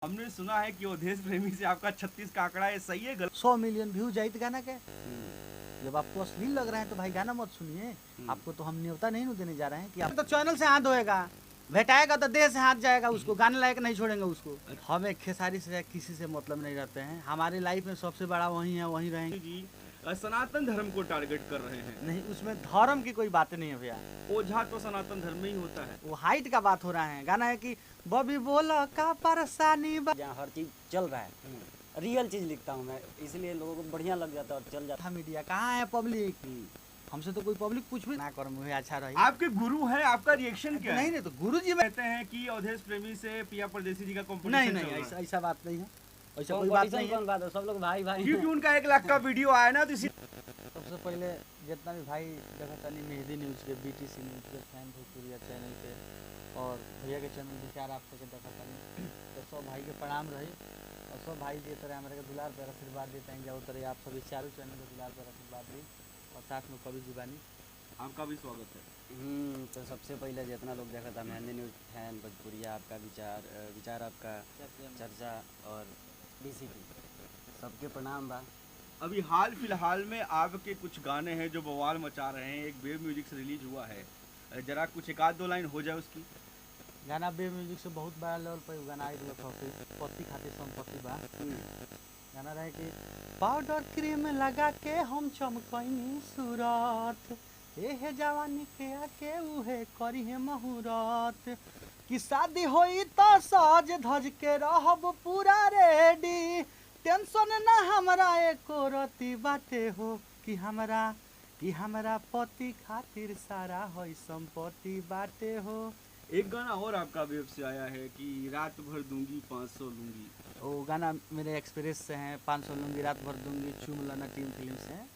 हमने सुना है कि अवधेश प्रेमी से आपका 36 का आंकड़ा है, सही है गलत? 100 मिलियन व्यू जाइत गाना के। जब आपको अश्लील लग रहा है तो भाई गाना मत सुनिए। आपको तो हम न्योता नहीं देने जा रहे हैं कि आप तो चैनल से हाथ धोएगा, भेटाएगा तो देह से हाथ जाएगा, उसको गाने लायक नहीं छोड़ेंगे उसको। हमें खेसारी से किसी से मतलब नहीं रहते हैं। हमारी लाइफ में सबसे बड़ा वही है, वही रहेंगे जी सनातन धर्म को टारगेट कर रहे हैं। नहीं, उसमें धर्म की कोई बात नहीं है भैया। ओझा तो सनातन धर्म में ही होता है। वो हाइट का बात हो रहा है। गाना है कि बॉबी बोला का परेशानी जहाँ हर चीज़ चल रहा है, रियल चीज़ लिखता हूँ मैं, इसलिए लोगों को बढ़िया लग जाता है और चल जाता था। मीडिया कहाँ है पब्लिक? हमसे तो कोई पब्लिक कुछ भी ना कर, मुझे अच्छा रही। आपके गुरु हैं, आपका रिएक्शन क्या है? नहीं तो गुरु जी कहते हैं कि अवधेश प्रेमी से पिया परदेसी जी का नहीं कंपटीशन नहीं, ऐसा बात नहीं है, ऐसा है। कोई बात नहीं है। कौन बात है, सब लोग भाई भाई क्योंकि उनका 1 लाख का वीडियो आया ना, तो इसी सबसे पहले जितना भी भाई देखा मेहदी न्यूज़ के, BTC न्यूज़ के, फैन भोजपुरिया चैनल के और भैया के चैनल विचार आप सके देखा तो सब भाई के प्रणाम रही। और सब भाई जिस तरह हमारे दुलार पर आशीर्वाद देते हैं, जो तरह आप सभी चारों चैनल के दुलार पर आशीर्वाद दी और साथ में कवि जीवानी आपका भी स्वागत है। तो सबसे पहले जितना लोग देखा था मेहंदी न्यूज़ फैन भोजपुरिया, आपका विचार आपका चर्चा और DCP, सबके प्रणाम बा। अभी हाल फिलहाल में आपके कुछ गाने हैं जो बवाल मचा रहे हैं। एक वेब म्यूजिक से रिलीज हुआ है, जरा कुछ 1-2 लाइन हो जाए उसकी। गाना बे म्यूजिक से बहुत बड़ा लेवल पर गाना आई पति खातिर संपत्ति बा। गाना रहे कि पाउडर क्रीम लगा के हम चमकनी सूरत, एहे जवानी के आके उहे करी है मुहूर्त, कि शादी होई तो सज धज के रहब पूरा रेडी, टेंशन ना हमरा एको रति बाटे हो, कि हमरा पति खातिर सारा होई संपत्ति बाटे हो। एक गाना और आपका वेब से आया है कि रात भर दूंगी 500 लूंगी। वो गाना मेरे एक्सप्रेस से हैं, 500 लूंगी रात भर दूंगी, चूम लाना टीम फिल्म से है।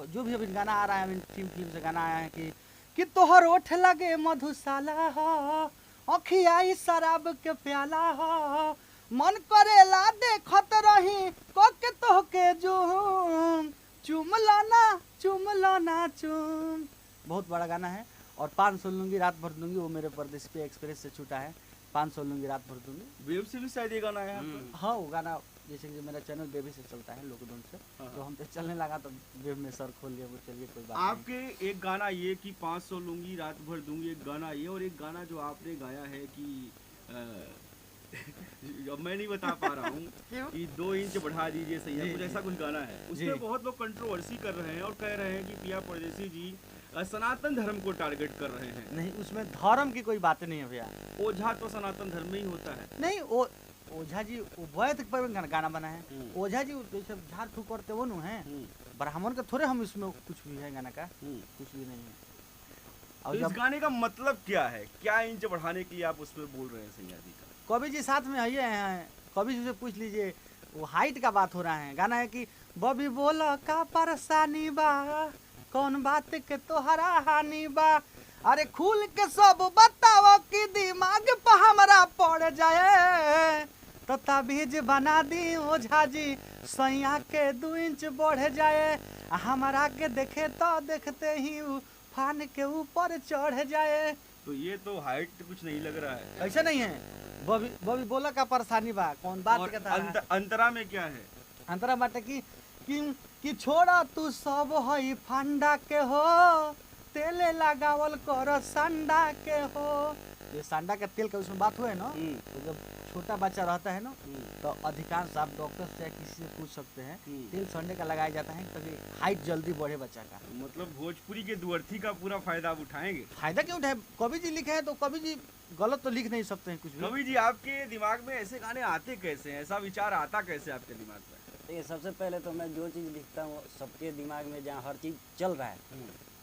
जो भी अभी गाना आ रहा है, टीम फिल्म से गाना आया है कि तोहर ओठ लगे मधुशाला हो, अखियाई शराब के प्याला हो, मन करेला देखत रही के तोहके चूम लाना चूम। बहुत बड़ा गाना है। और 500 लूंगी रात भर दूंगी, वो मेरे परदेश पे एक्सप्रेस से छूटा है। 500 लूंगी रात भर दूंगी वेब से भी शायद ये गाना है आपका? हाँ, वो गाना जैसे कि मेरा चैनल बेबी से चलता है, लॉकडाउन से, तो हम तो चलने लगा तो वेब में सर खोल लिया। वो चलिए कोई बात आपके एक गाना ये कि 500 लूंगी रात भर दूंगी, एक गाना ये, और एक गाना जो आपने गाया है कि अब मैं नहीं बता पा रहा हूँ कि 2 इंच बढ़ा दीजिए सही है, कुछ ऐसा कुछ गाना है। उसमें बहुत लोग कंट्रोवर्सी कर रहे हैं और कह रहे हैं कि पिया परदेसी जी सनातन धर्म को टारगेट कर रहे हैं। नहीं, उसमें धर्म की कोई बात नहीं है भैया। ओझा तो सनातन धर्म में ही होता है। नहीं, ओझा जी वैद पर गाना बना है। ओझा जी जैसे झाड़ फूक करते वो नु है, ब्राह्मण का थोड़े हम इसमें कुछ भी है गाना का, कुछ भी नहीं है। और इस गाने का मतलब क्या है? क्या इंच बढ़ाने के लिए आप उसमें बोल रहे हैं सैया जी का? कवि जी साथ में आइए हैं, कवि जी से पूछ लीजिए। वो हाइट का बात हो रहा है। गाना है कि बॉबी बोला का परेशानी बा, कौन बात के तोहरा हानि बा, अरे खुल के सब बताओ कि दिमाग पर हमरा पड़ जाए, तो ताबीज बना दी ओझा जी सैया के 2 इंच बढ़ जाए, हमारा के देखे तो देखते ही फान के ऊपर चढ़ जाए। तो ये तो हाइट कुछ नहीं लग रहा है। ऐसा नहीं है। बॉबी बोला का परेशानी बा, कौन बात के था। अंतरा में क्या है? अंतरा बाटे कि छोड़ा तू सब हई फंडा के हो, तेले लगावल कर संडा के हो। ये संडा के तेल का उसमें बात हुए ना, तो जब छोटा बच्चा रहता है ना, तो अधिकांश आप डॉक्टर से किसी से पूछ सकते हैं, तेल संडे का लगाया जाता है ताकि हाइट जल्दी बढ़े बच्चा का। मतलब भोजपुरी के दुअर्थी का पूरा फायदा आप उठाएंगे? फायदा क्यों उठाए? कवि जी लिखे हैं तो कवि जी गलत तो लिख नहीं सकते हैं कुछ भी। कवि जी आपके दिमाग में ऐसे गाने आते कैसे हैं? ऐसा विचार आता कैसे आपके दिमाग में? देखिए, सबसे पहले तो मैं जो चीज़ लिखता हूँ सबके दिमाग में जहाँ हर चीज़ चल रहा है,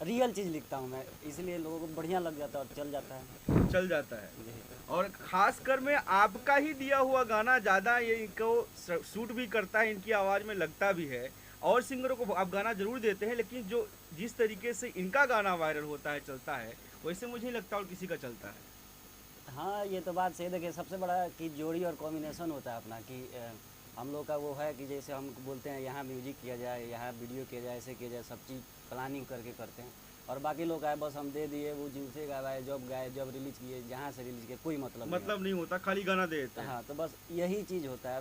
रियल चीज़ लिखता हूँ मैं, इसलिए लोगों को बढ़िया लग जाता है और चल जाता है। और खासकर में आपका ही दिया हुआ गाना ज़्यादा ये इनको सूट भी करता है, इनकी आवाज़ में लगता भी है। और सिंगरों को आप गाना जरूर देते हैं, लेकिन जो जिस तरीके से इनका गाना वायरल होता है, चलता है, वैसे मुझे नहीं लगता और किसी का चलता है। हाँ, ये तो बात सही। देखिए, सबसे बड़ा कि जोड़ी और कॉम्बिनेशन होता है अपना, कि हम लोग का वो है कि जैसे हम बोलते हैं यहाँ म्यूजिक किया जाए, यहाँ वीडियो किया जाए, ऐसे किया जाए, सब चीज़ प्लानिंग करके करते हैं। और बाकी लोग आए बस हम दे दिए, वो जिनसे गाए जब रिलीज किए, जहाँ से रिलीज किए, कोई मतलब नहीं होता, खाली गाना दे देते हैं। हाँ, तो बस यही चीज़ होता है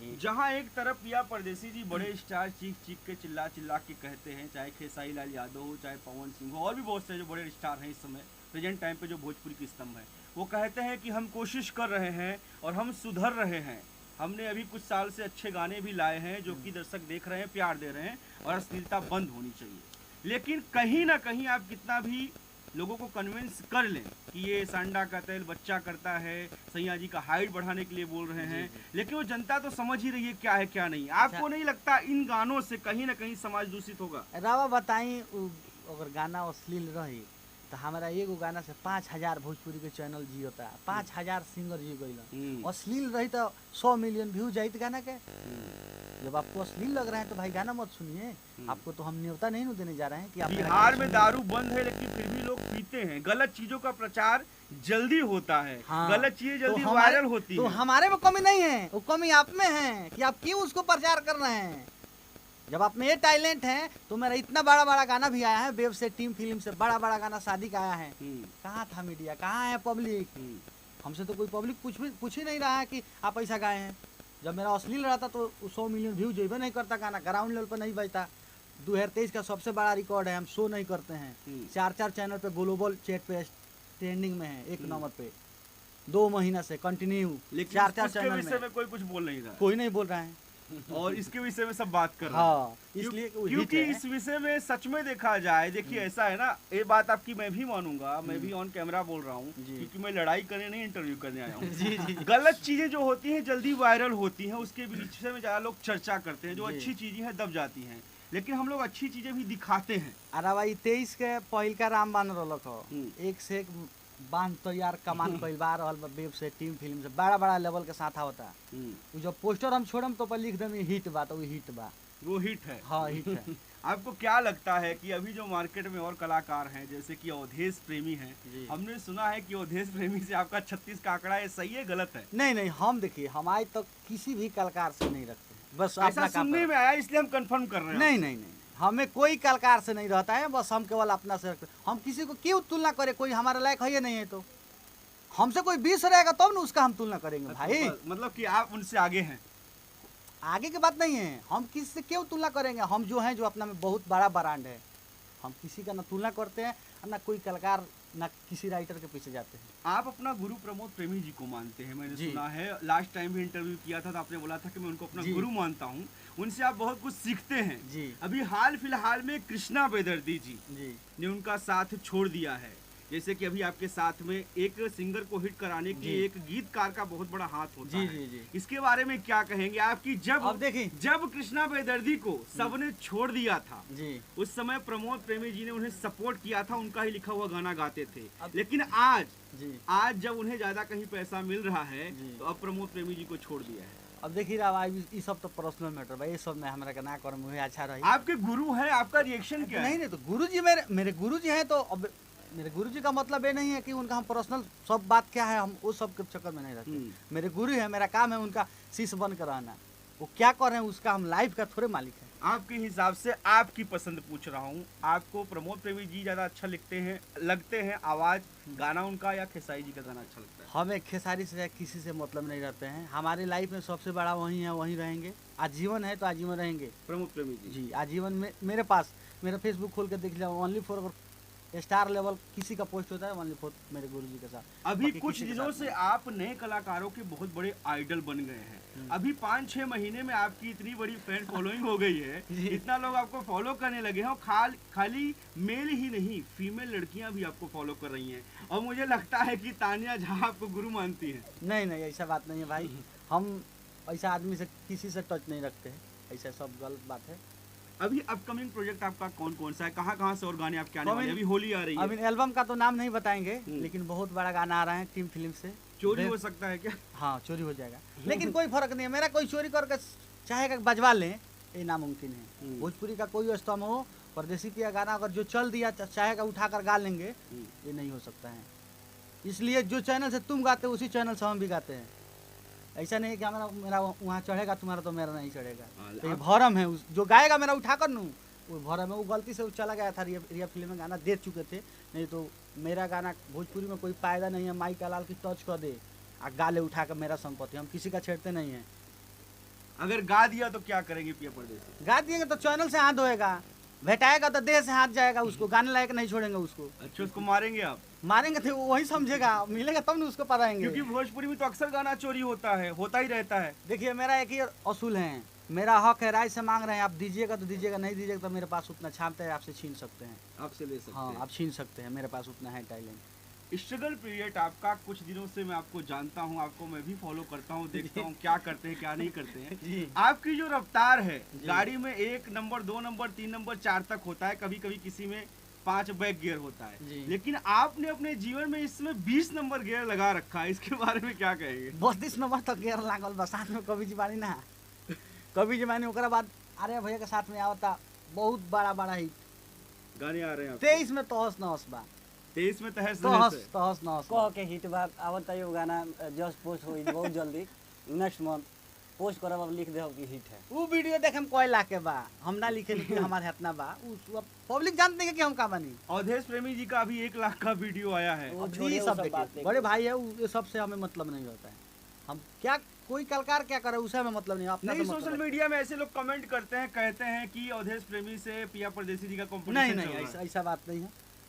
कि जहाँ एक तरफ पिया परदेसी जी बड़े स्टार चीख चीख के चिल्ला चिल्ला के कहते हैं, चाहे खेसारी लाल यादव हो, चाहे पवन सिंह हो, और भी बहुत से जो बड़े स्टार हैं इस समय प्रेजेंट टाइम पे जो भोजपुरी की स्तंभ है, वो कहते हैं कि हम कोशिश कर रहे हैं और हम सुधर रहे हैं, हमने अभी कुछ साल से अच्छे गाने भी लाए हैं जो कि दर्शक देख रहे हैं, प्यार दे रहे हैं, और अश्लीलता बंद होनी चाहिए। लेकिन कहीं ना कहीं आप कितना भी लोगों को कन्विंस कर लें कि ये सांडा का तेल बच्चा करता है, सैया जी का हाइट बढ़ाने के लिए बोल रहे हैं, लेकिन वो जनता तो समझ ही रही है क्या है क्या नहीं। आपको नहीं लगता इन गानों से कहीं ना कहीं समाज दूषित होगा? रावा बताई अगर गाना अश्लील रही तो हमारा एगो गाना से 5000 भोजपुरी के चैनल जी होता है, 5000 सिंगर जी गई। अश्लील रही तो 100 मिलियन व्यू जाइत गाना के। जब आपको अश्लील लग रहा है तो भाई गाना मत सुनिए। आपको तो हम न्योता नहीं देने जा रहे हैं कि बिहार में दारू बंद है लेकिन फिर भी लोग पीते हैं, गलत चीजों का प्रचार जल्दी होता है। हाँ, गलत चीजें जल्दी तो वायरल होती है। तो हमारे में कमी नहीं है, वो कमी आप में है कि आप क्यों उसको प्रचार कर रहे हैं। जब आप में ये टैलेंट है तो मेरा इतना बड़ा बड़ा गाना भी आया है, वेब से टीम फिल्म से बड़ा बड़ा गाना शादी का आया है, कहाँ था मीडिया, कहाँ है पब्लिक? हमसे तो कोई पब्लिक पूछ ही नहीं रहा है कि आप ऐसा गाए हैं। जब मेरा अश्लील रहता तो 100 मिलियन व्यू जो नहीं करता, गाना ग्राउंड लेवल पर नहीं बजता। 2023 का सबसे बड़ा रिकॉर्ड है, हम शो नहीं करते हैं, 4 चैनल पे ग्लोबल चैट पे ट्रेंडिंग में है, 1 नंबर पे 2 महीना से कंटिन्यू 4 चैनल में कोई कुछ बोल नहीं रहा, कोई नहीं बोल रहा है और इसके विषय में सब बात कर रहे हैं। हाँ, इसलिए क्योंकि इस विषय में सच में देखा जाए, देखिए ऐसा है ना, ये बात आपकी मैं भी मानूंगा, मैं भी ऑन कैमरा बोल रहा हूँ क्योंकि मैं लड़ाई करने नहीं इंटरव्यू करने आया हूँ। गलत चीजें जो होती हैं जल्दी वायरल होती हैं, उसके विषय में ज्यादा लोग चर्चा करते हैं, जो अच्छी चीजें हैं दब जाती हैं, लेकिन हम लोग अच्छी चीजें भी दिखाते हैं। अरे भाई 23 के पहिल का राम बांध रहा हो, एक से एक बांध तैयार कमान कइल बा रहल बा, वेब से टीम फिल्म से बड़ा बड़ा लेवल के साथ होता। वो जो पोस्टर हम छोड़म तो पर लिख देम हिट बा, तो वो हिट बा, वो हिट है। हाँ हिट है। आपको क्या लगता है कि अभी जो मार्केट में और कलाकार हैं जैसे कि अवधेश प्रेमी हैं, हमने सुना है कि अवधेश प्रेमी से आपका 36 का आंकड़ा है, सही है गलत है? नहीं, हम देखिए हम आज तक किसी भी कलाकार से नहीं रखते, बस ऐसा सुनने में आया इसलिए हम कंफर्म कर रहे हैं। नहीं, हमें कोई कलाकार से नहीं रहता है, बस हम केवल अपना से रखते। हम किसी को क्यों तुलना करें, कोई हमारे लायक है या नहीं है, तो हमसे कोई 20 रहेगा तब ना उसका हम तुलना करेंगे भाई। मतलब कि आप उनसे आगे हैं? आगे की बात नहीं है, हम किसी से क्यों तुलना करेंगे। हम जो हैं, जो अपना में बहुत बड़ा ब्रांड है, हम किसी का ना तुलना करते हैं, ना कोई कलाकार, ना किसी राइटर के पीछे जाते हैं। आप अपना गुरु प्रमोद प्रेमी जी को मानते हैं, मैंने सुना है। लास्ट टाइम भी इंटरव्यू किया था तो आपने बोला था कि मैं उनको अपना गुरु मानता हूँ, उनसे आप बहुत कुछ सीखते हैं जी। अभी हाल फिलहाल में कृष्णा बेदर्दी जी ने उनका साथ छोड़ दिया है, जैसे कि अभी आपके साथ में एक सिंगर को हिट कराने के लिए एक गीतकार का बहुत बड़ा हाथ होता है। इसके बारे में क्या कहेंगे आपकी? जब कृष्णा बेदर्दी को सबने छोड़ दिया था उस समय प्रमोद प्रेमी जी ने उन्हें सपोर्ट किया था, उनका ही लिखा हुआ गाना गाते थे, लेकिन आज जब उन्हें ज्यादा कहीं पैसा मिल रहा है तो अब प्रमोद प्रेमी जी को छोड़ दिया है। अब देखिए ये सब तो पर्सनल मैटर भाई, ये सब में हमारा का ना करम हुए अच्छा रही। आपके गुरु है, आपका रिएक्शन क्या है? नहीं, तो गुरुजी मेरे गुरुजी हैं, तो अब मेरे गुरुजी का मतलब ये नहीं है कि उनका हम पर्सनल सब बात क्या है, हम वो सब के चक्कर में नहीं रहते। मेरे गुरु है, मेरा काम है उनका शिष्य बन कर रहना। वो क्या कर रहे हैं उसका हम लाइफ का थोड़े मालिक है। आपके हिसाब से आपकी पसंद पूछ रहा हूँ, आपको प्रमोद प्रेमी जी ज्यादा अच्छा लगते हैं आवाज गाना उनका, या खेसारी जी का गाना अच्छा लगता है? हमें खेसारी से किसी से मतलब नहीं रहते हैं, हमारी लाइफ में सबसे बड़ा वही है, वही रहेंगे। आजीवन है तो आजीवन रहेंगे प्रमोद प्रेमी जी। आजीवन में मेरे पास, मेरा फेसबुक खोल के देख लिया, ओनली फॉर अगर स्टार लेवल किसी का पोस्ट होता है ओनली फॉर मेरे गुरुजी के साथ। अभी कुछ दिनों से आप नए कलाकारों के बहुत बड़े आइडल बन गए हैं। अभी 5-6 महीने में आपकी इतनी बड़ी फैन फॉलोइंग हो गई है, इतना लोग आपको फॉलो करने लगे हैं, और खाली मेल ही नहीं, फीमेल लड़कियां भी आपको फॉलो कर रही हैं, और मुझे लगता है कि तानिया झा आपको गुरु मानती है। नहीं, ऐसा बात नहीं है भाई, हम ऐसा आदमी से किसी से टच नहीं रखते हैं, ऐसा सब गलत बात है। अभी अपकमिंग प्रोजेक्ट आपका कौन सा है, कहाँ से और गाने आपके आने वाले हैं? अभी होली आ रही है। अभी एल्बम का तो नाम नहीं बताएंगे, लेकिन बहुत बड़ा गाना आ रहा है टीम फिल्म से। चोरी हो सकता है क्या? हाँ, चोरी हो जाएगा, लेकिन कोई फर्क नहीं है। मेरा कोई चोरी करके चाहेगा बजवा ले, ये नामुमकिन है। भोजपुरी का कोई स्तंभ हो, परदेसी का गाना अगर जो चल दिया चाहेगा उठा कर गा लेंगे, ये नहीं हो सकता है। इसलिए जो चैनल से तुम गाते हो उसी चैनल से हम भी गाते हैं। ऐसा नहीं है कि मेरा वहाँ चढ़ेगा तुम्हारा तो मेरा नहीं चढ़ेगा, तो ये भरम है। जो गाएगा मेरा उठा कर नू वो भरा में वो गलती से वो चला गया था रिया फिल्म में गाना दे चुके थे, नहीं तो मेरा गाना भोजपुरी में कोई फायदा नहीं है, माई का लाल की टच कर दे आ गाले उठा कर मेरा संपत्ति, हम किसी का छेड़ते नहीं हैं। अगर गा दिया तो क्या करेंगे पिया परदेसी? गा दिएंगे तो चैनल से हाथ धोएगा, भेटाएगा तो देह से हाथ जाएगा, उसको गाने लायक नहीं छोड़ेंगे उसको। अच्छा, उसको मारेंगे आप? मारेंगे तो वही समझेगा, मिलेगा तब ना उसको पताएंगे। क्योंकि भोजपुरी में तो अक्सर गाना चोरी होता है, होता ही रहता है। देखिए मेरा एक ही असूल है, मेरा हक है, राय से मांग रहे हैं, आप दीजिएगा तो दीजिएगा, नहीं दीजिएगा तो मेरे पास उतना छापता है, आपसे छीन सकते हैं, आपसे ले सकते हाँ हैं। आप छीन सकते हैं, मेरे पास उतना है टैलेंट। स्ट्रगल पीरियड आपका, कुछ दिनों से मैं आपको जानता हूँ, आपको मैं भी फॉलो करता हूँ, देखता हूँ क्या करते हैं क्या नहीं करते हैं। जी आपकी जो रफ्तार है गाड़ी में 1 नंबर 2 नंबर 3 नंबर 4 तक होता है, कभी कभी किसी में 5 बैक गियर होता है, लेकिन आपने अपने जीवन में इसमें 20 नंबर गियर लगा रखा है, इसके बारे में क्या कहेंगे? 32 नंबर तक गियर लागल बा, साथ में कभी जीवानी ना, कभी जीवानी ओकरा बाद अरे भैया के साथ में आवता बहुत बड़ा बड़ा हिट गाने आ रहे हैं 23 में तहस नहस बा, 23 में तहस तहस नहस है। तहस नहस कह के हिट बा आवता है, वो गाना जस्ट पोस्ट होई बहुत जल्दी, नेक्स्ट मंथ पोस्ट करब, अब लिख देब कि हिट है। वो वीडियो देखे हम कोई लाख के बा, हम ना लिखे कि हमारे हतना बा, पब्लिक जानते हैं कि हम का बनी। अवधेश प्रेमी जी का अभी 1 लाख का वीडियो आया है। वो अब छोड़िए, ये वो सब सब बात देखिए, देखिए। बड़े भाई है, ये सब से हमें मतलब नहीं होता है, हम क्या कोई कलाकार क्या करे उसे हमें मतलब नहीं, अपना नहीं, तो मतलब सोशल है। मीडिया में ऐसे लोग कमेंट करते हैं, कहते हैं कि अवधेश प्रेमी से पिया परदेसी जी का नहीं कंपटीशन नहीं चल रहा ऐसा है। ऐसा बात नहीं है,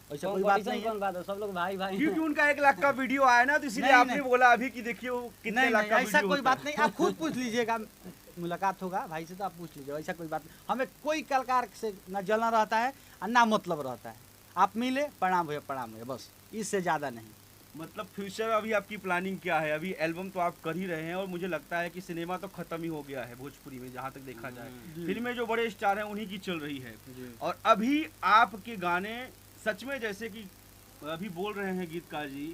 ऐसा कोई बात नहीं है। कौन बात है, सब लोग भाई भाई क्योंकि उनका 1 लाख का वीडियो आया ना, तो इसलिए नहीं, आपने नहीं। बोला अभी कि देखिए वो कितने नहीं लाख नहीं का ऐसा वीडियो कोई होता बात है। नहीं, आप खुद पूछ लीजिएगा, मुलाकात होगा भाई से तो आप पूछ लीजिएगा, ऐसा कोई बात नहीं, हमें कोई कलाकार से ना जलना रहता है और ना मतलब रहता है, आप मिले प्रणाम भैया बस, इससे ज़्यादा नहीं। मतलब फ्यूचर अभी आपकी प्लानिंग क्या है? अभी एल्बम तो आप कर ही रहे हैं, और मुझे लगता है कि सिनेमा तो खत्म ही हो गया है भोजपुरी में, जहाँ तक देखा जाए फिल्में जो बड़े स्टार हैं उन्हीं की चल रही है, और अभी आपके गाने सच में, जैसे कि अभी बोल रहे हैं गीतकार जी,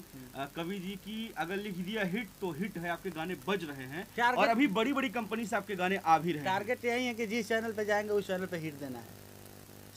कवि जी की अगर लिख दिया हिट तो हिट है, आपके गाने बज रहे हैं, टारगेट- और अभी बड़ी बड़ी कंपनी से आपके गाने आ भी रहे हैं। टारगेट यही है कि जिस चैनल पे जाएंगे उस चैनल पे हिट देना है,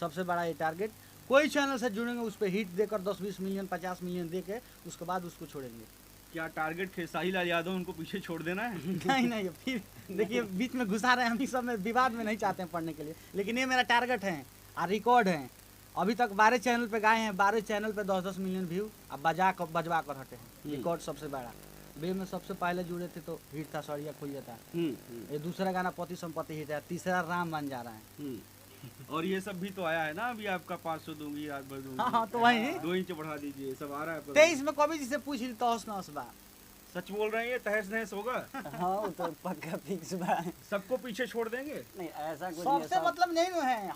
सबसे बड़ा ये टारगेट। कोई चैनल से जुड़ेंगे उस पर हिट देकर 10-20 मिलियन 50 मिलियन दे के उसके बाद उसको छोड़ेंगे। क्या टारगेट खेसारी लाल यादव उनको पीछे छोड़ देना है? नहीं नहीं, फिर देखिए बीच में घुसा रहे हैं, हम इस सब में विवाद में नहीं चाहते हैं पढ़ने के लिए, लेकिन ये मेरा टारगेट है और रिकॉर्ड है, अभी तक 12 चैनल पे गाए हैं, 12 चैनल पे 10-10 मिलियन व्यू, अब बजवा कर हटे हैं, रिकॉर्ड सबसे बड़ा। बे में सबसे पहले जुड़े थे तो हिट था सड़िया खुल जाता है, ये दूसरा गाना पति संपत्ति हिट है, तीसरा राम बन जा रहा है। और ये सब भी तो आया है ना अभी आपका, 500 दूंगी रात भर दूंगी, हाँ तो वही 2 इंच बढ़ा दीजिए, सब आ रहा है। 23 में कभी जिसे पूछ ली तहस नहस बा। सच बोल रहे हैं, ये तहस नहस होगा? हाँ वो तो पक्का फिक्स बा। सबको पीछे छोड़ देंगे? नहीं ऐसा कुछ नहीं है, सबसे सब- मतलब नहीं है,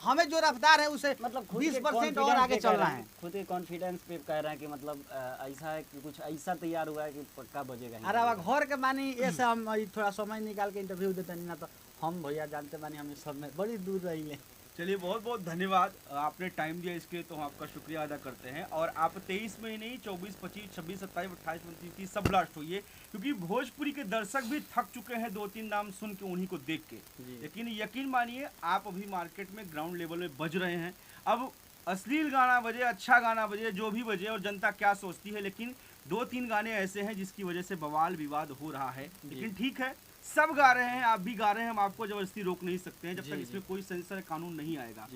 हमें जो रफ्तार है उसे मतलब खुद 20% के और आगे confidence पे चलना कह रहे है। हैं, खुद के कॉन्फिडेंस पे कह रहे हैं कि मतलब ऐसा है कि कुछ ऐसा तैयार हुआ है कि पक्का बजेगा ही अरे अब बजेगा। घर के बानी ऐसे हम थोड़ा समय निकाल के इंटरव्यू देते नहीं ना, तो हम भैया जानते बानी हम इस सब में बड़ी दूर रही। चलिए बहुत बहुत धन्यवाद, आपने टाइम दिया इसके लिए, तो हम आपका शुक्रिया अदा करते हैं। और आप 23 में ही नहीं, 24, 25, 26, 27, 28, 29, 30 सब ब्लास्ट होइए, क्योंकि भोजपुरी के दर्शक भी थक चुके हैं 2-3 नाम सुन के, उन्हीं को देख के। लेकिन यकीन मानिए आप अभी मार्केट में ग्राउंड लेवल में बज रहे हैं। अब अश्लील गाना बजे, अच्छा गाना बजे, जो भी बजे, और जनता क्या सोचती है, लेकिन 2-3 गाने ऐसे हैं जिसकी वजह से बवाल विवाद हो रहा है। लेकिन ठीक है, सब गा रहे हैं, आप भी गा रहे हैं, हम आपको जबरदस्ती रोक नहीं सकते हैं जब तक इसमें कोई सेंसर कानून नहीं आएगा।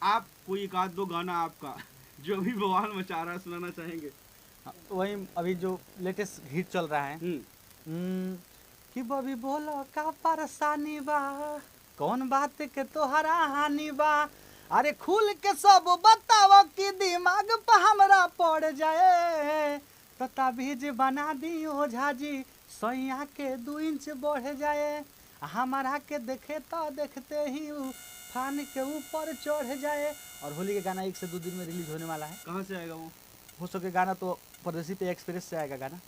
आप कोई 1-2 गाना आपका जो भी बवाल मचा रहा है सुनाना चाहेंगे? वही अभी जो लेटेस्ट हिट चल रहा है कि बबी बोलो का परेशानी बा, कौन बात के तोहरा हानि बा, अरे खुल के सब बताओ कि दिमाग पे हमरा पड़ जाए, तता बीज बना दी ओझा जी सैया के 2 इंच बढ़ जाए, हमारा के देखे तो देखते ही फान के ऊपर चढ़ जाए। और होली के गाना 1 से 2 दिन में रिलीज होने वाला है। कहाँ से आएगा वो? हो सके गाना तो परदेसी पे एक्सप्रेस से आएगा गाना।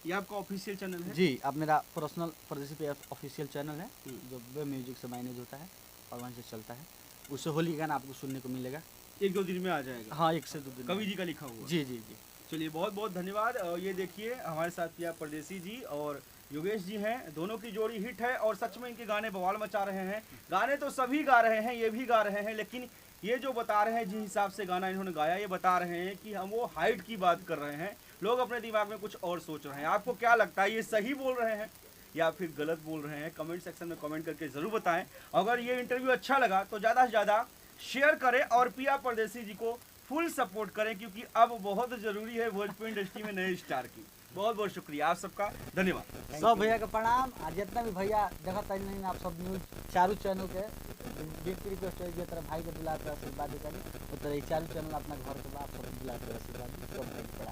ये आपका ऑफिशियल चैनल है? जी, अब मेरा पर्सनल परदेसी पे ऑफिशियल चैनल है जो वे म्यूजिक से मैनेज होता है और वहीं से चलता है, उससे होली गाना आपको सुनने को मिलेगा। 1-2 दिन में आ जाएगा? हाँ 1 से 2 दिन। कवि जी का लिखा हुआ? जी जी जी। चलिए बहुत बहुत धन्यवाद। और ये देखिए हमारे साथ पिया परदेसी जी और योगेश जी हैं, दोनों की जोड़ी हिट है, और सच में इनके गाने बवाल मचा रहे हैं। गाने तो सभी गा रहे हैं, ये भी गा रहे हैं, लेकिन ये जो बता रहे हैं जिस हिसाब से गाना इन्होंने गाया, ये बता रहे हैं कि हम वो हाइट की बात कर रहे हैं, लोग अपने दिमाग में कुछ और सोच रहे हैं। आपको क्या लगता है, ये सही बोल रहे हैं या फिर गलत बोल रहे हैं, कमेंट सेक्शन में कमेंट करके ज़रूर बताएं। अगर ये इंटरव्यू अच्छा लगा तो ज़्यादा से ज़्यादा शेयर करें और पिया परदेसी जी को फुल सपोर्ट करें, क्योंकि अब बहुत ज़रूरी है भोजपुरी इंडस्ट्री में नए स्टार की। बहुत बहुत शुक्रिया आप सबका, धन्यवाद। सब भैया का प्रणाम। आ जितना भी भैया देखा नहीं आप सब न्यूज चारू चैनल के व्यक्ति रिक्वेस्ट है, तरह भाई के बुला कर आशीर्वाद करी, तो तरह चारू चैनल अपना घर के बाप सब बुला कर आशीर्वाद सब भाई के प्रणाम।